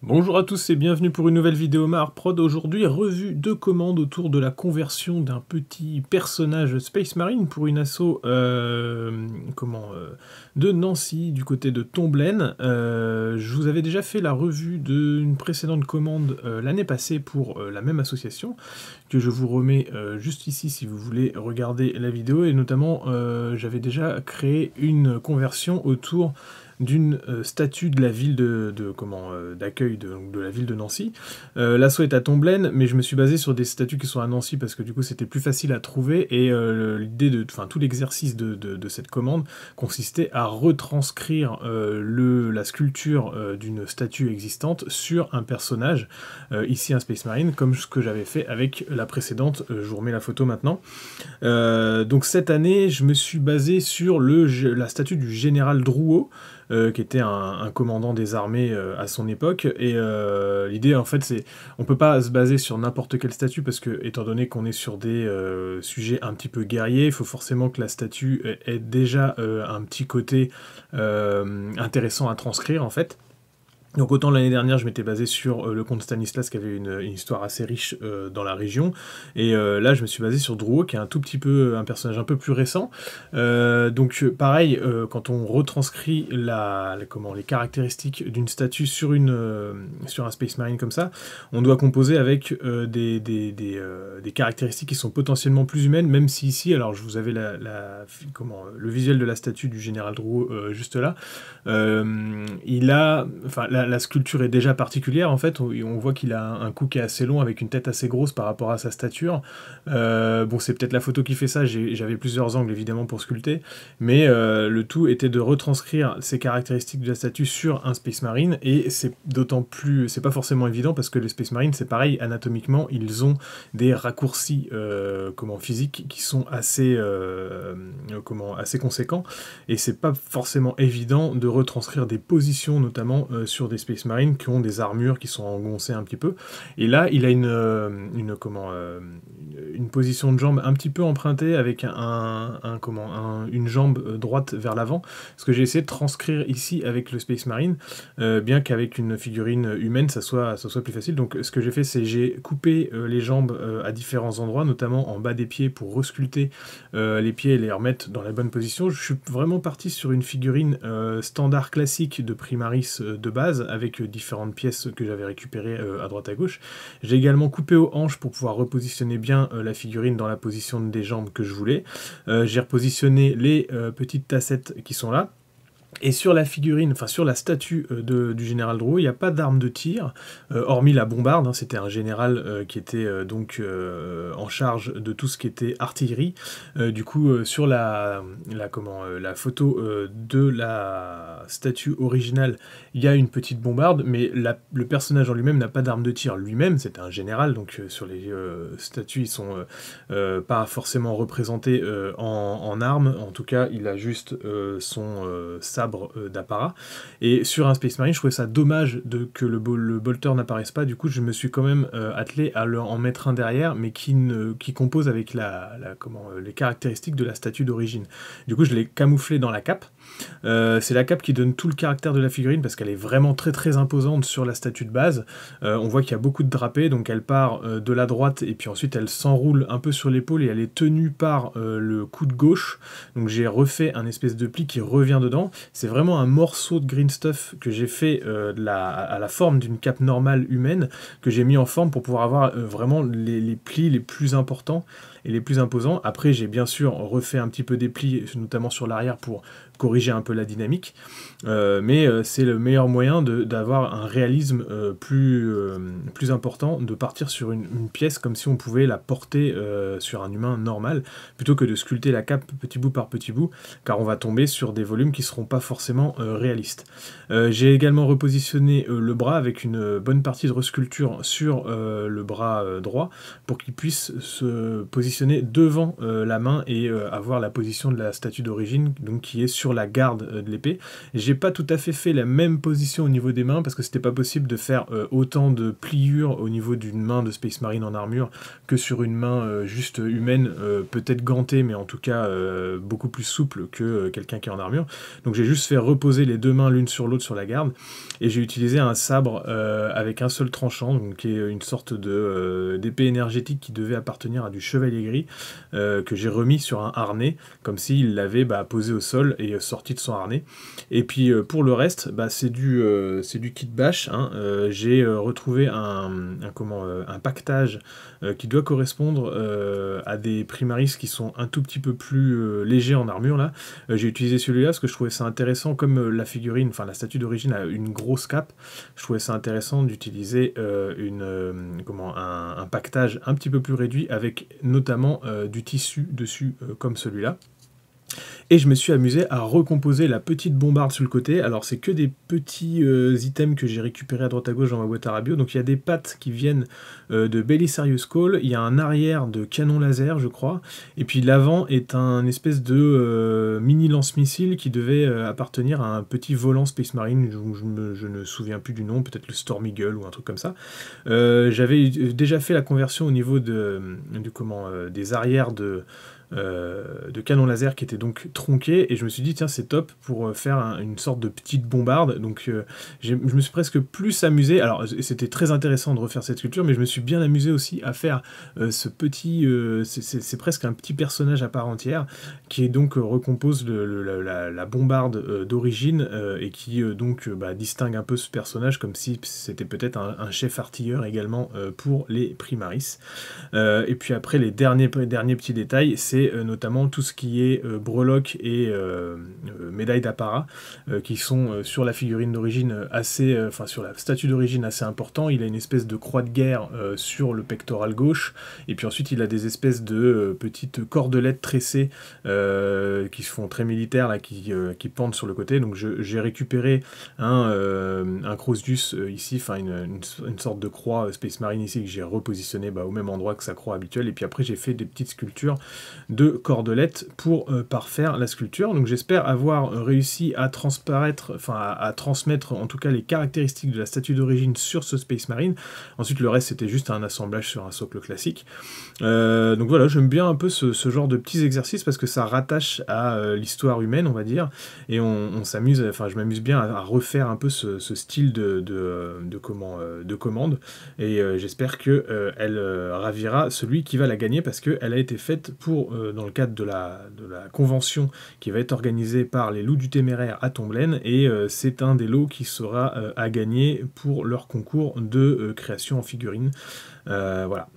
Bonjour à tous et bienvenue pour une nouvelle vidéo Maharprod. Aujourd'hui, revue de commande autour de la conversion d'un petit personnage Space Marine pour une asso de Nancy, du côté de Tomblaine. Je vous avais déjà fait la revue d'une précédente commande l'année passée pour la même association, que je vous remets juste ici si vous voulez regarder la vidéo, et notamment j'avais déjà créé une conversion autour d'une statue de la ville d'accueil de la ville de Nancy. L'asso est à Tomblaine, mais je me suis basé sur des statues qui sont à Nancy parce que du coup c'était plus facile à trouver, et tout l'exercice de cette commande consistait à retranscrire la sculpture d'une statue existante sur un personnage, ici un Space Marine, comme ce que j'avais fait avec la précédente. Je vous remets la photo maintenant. Donc cette année, je me suis basé sur la statue du général Drouot, qui était un commandant des armées à son époque, et l'idée en fait c'est, on peut pas se baser sur n'importe quelle statue, parce que étant donné qu'on est sur des sujets un petit peu guerriers, il faut forcément que la statue ait déjà un petit côté intéressant à transcrire en fait. Donc autant l'année dernière je m'étais basé sur le comte Stanislas, qui avait une histoire assez riche dans la région, et là je me suis basé sur Drouot, qui est un personnage un peu plus récent. Donc pareil, quand on retranscrit les caractéristiques d'une statue sur un Space Marine comme ça, on doit composer avec des caractéristiques qui sont potentiellement plus humaines, même si ici, alors je vous avais le visuel de la statue du général Drouot juste là. La sculpture est déjà particulière en fait, on voit qu'il a un cou qui est assez long avec une tête assez grosse par rapport à sa stature. Bon, c'est peut-être la photo qui fait ça, j'avais plusieurs angles évidemment pour sculpter, mais le tout était de retranscrire ces caractéristiques de la statue sur un Space Marine, et c'est pas forcément évident parce que les Space Marines, c'est pareil, anatomiquement, ils ont des raccourcis physiques qui sont assez conséquents, et c'est pas forcément évident de retranscrire des positions, notamment sur des Space Marines qui ont des armures qui sont engoncées un petit peu. Et là, il a une position de jambe un petit peu empruntée, avec une jambe droite vers l'avant. Ce que j'ai essayé de transcrire ici avec le Space Marine, bien qu'avec une figurine humaine, ça soit plus facile. Donc ce que j'ai fait, c'est j'ai coupé les jambes à différents endroits, notamment en bas des pieds, pour resculpter les pieds et les remettre dans la bonne position. Je suis vraiment parti sur une figurine standard classique de Primaris de base, avec différentes pièces que j'avais récupérées à droite à gauche. J'ai également coupé aux hanches pour pouvoir repositionner bien la figurine dans la position des jambes que je voulais. J'ai repositionné les petites tassettes qui sont là. Et sur la figurine, enfin sur la statue du général Drouot, il n'y a pas d'arme de tir, hormis la bombarde, hein. C'était un général qui était en charge de tout ce qui était artillerie. Du coup, sur la photo de la statue originale, il y a une petite bombarde, mais le personnage en lui-même n'a pas d'arme de tir. Lui-même, c'est un général, donc sur les statues, ils sont pas forcément représentés en armes. En tout cas, il a juste son sabre d'apparat. Et sur un Space Marine, je trouvais ça dommage que le bolter n'apparaisse pas. Du coup, je me suis quand même attelé à en mettre un derrière, mais qui compose avec les caractéristiques de la statue d'origine. Du coup, je l'ai camouflé dans la cape. C'est la cape qui donne tout le caractère de la figurine, parce qu'elle est vraiment très très imposante sur la statue de base. On voit qu'il y a beaucoup de drapés, donc elle part de la droite, et puis ensuite elle s'enroule un peu sur l'épaule, et elle est tenue par le coude gauche. Donc j'ai refait un espèce de pli qui revient dedans. C'est vraiment un morceau de green stuff que j'ai fait à la forme d'une cape normale humaine, que j'ai mis en forme pour pouvoir avoir vraiment les plis les plus importants et les plus imposants. Après, j'ai bien sûr refait un petit peu des plis, notamment sur l'arrière, pour corriger un peu la dynamique, mais c'est le meilleur moyen d'avoir un réalisme plus important, de partir sur une pièce comme si on pouvait la porter sur un humain normal, plutôt que de sculpter la cape petit bout par petit bout, car on va tomber sur des volumes qui seront pas forcément réalistes. J'ai également repositionné le bras avec une bonne partie de resculpture sur le bras droit, pour qu'il puisse se positionner devant la main et avoir la position de la statue d'origine, donc qui est sur la garde de l'épée. J'ai pas tout à fait la même position au niveau des mains, parce que c'était pas possible de faire autant de pliures au niveau d'une main de Space Marine en armure que sur une main juste humaine, peut-être gantée, mais en tout cas beaucoup plus souple que quelqu'un qui est en armure. Donc j'ai juste fait reposer les deux mains l'une sur l'autre sur la garde, et j'ai utilisé un sabre avec un seul tranchant, donc, qui est une sorte d'épée énergétique qui devait appartenir à du chevalier gris, que j'ai remis sur un harnais, comme s'il l'avait posé au sol et sorti de son harnais. Et puis pour le reste, c'est du kit bash, hein. J'ai retrouvé un pactage qui doit correspondre à des primaris qui sont un tout petit peu plus légers en armure là. J'ai utilisé celui-là parce que je trouvais ça intéressant, comme la figurine, enfin la statue d'origine a une grosse cape, je trouvais ça intéressant d'utiliser un pactage un petit peu plus réduit avec notamment du tissu dessus comme celui-là. Et je me suis amusé à recomposer la petite bombarde sur le côté. Alors c'est que des petits items que j'ai récupérés à droite à gauche dans ma boîte à rabio. Donc il y a des pattes qui viennent de Belisarius Call, il y a un arrière de canon laser je crois, et puis l'avant est un espèce de mini lance-missile qui devait appartenir à un petit volant Space Marine, je ne me souviens plus du nom, peut-être le Storm Eagle ou un truc comme ça. J'avais déjà fait la conversion au niveau des arrières de canon laser qui était donc tronqué, et je me suis dit tiens c'est top pour faire une sorte de petite bombarde. Donc je me suis presque plus amusé, alors c'était très intéressant de refaire cette sculpture, mais je me suis bien amusé aussi à faire ce petit, c'est presque un petit personnage à part entière, qui est donc recompose la bombarde d'origine, et qui distingue un peu ce personnage, comme si c'était peut-être un chef artilleur également pour les Primaris. Et puis après les derniers petits détails, c'est notamment tout ce qui est breloque et médaille d'apparat, qui sont sur la figurine d'origine sur la statue d'origine assez important. Il a une espèce de croix de guerre sur le pectoral gauche, et puis ensuite il a des espèces de petites cordelettes tressées qui se font très militaires là, qui pendent sur le côté. Donc j'ai récupéré un Crozius ici, enfin une sorte de croix Space Marine ici que j'ai repositionné au même endroit que sa croix habituelle, et puis après j'ai fait des petites sculptures de cordelettes pour parfaire la sculpture. Donc j'espère avoir réussi à à transmettre en tout cas les caractéristiques de la statue d'origine sur ce Space Marine. Ensuite le reste c'était juste un assemblage sur un socle classique. Donc voilà, j'aime bien un peu ce genre de petits exercices parce que ça rattache à l'histoire humaine, on va dire, et on s'amuse, enfin je m'amuse bien à refaire un peu ce style de commande, et j'espère que elle ravira celui qui va la gagner, parce qu'elle a été faite dans le cadre de la convention qui va être organisée par les Loups du Téméraire à Tomblaine, et c'est un des lots qui sera à gagner pour leur concours de création en figurine. Voilà.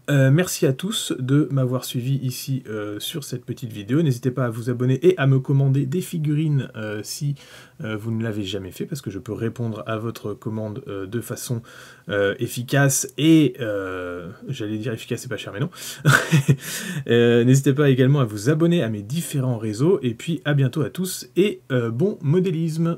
Merci à tous de m'avoir suivi ici sur cette petite vidéo. N'hésitez pas à vous abonner et à me commander des figurines si vous ne l'avez jamais fait, parce que je peux répondre à votre commande de façon efficace et j'allais dire efficace et pas cher, mais non. N'hésitez pas également à vous abonner à mes différents réseaux, et puis à bientôt à tous et bon modélisme.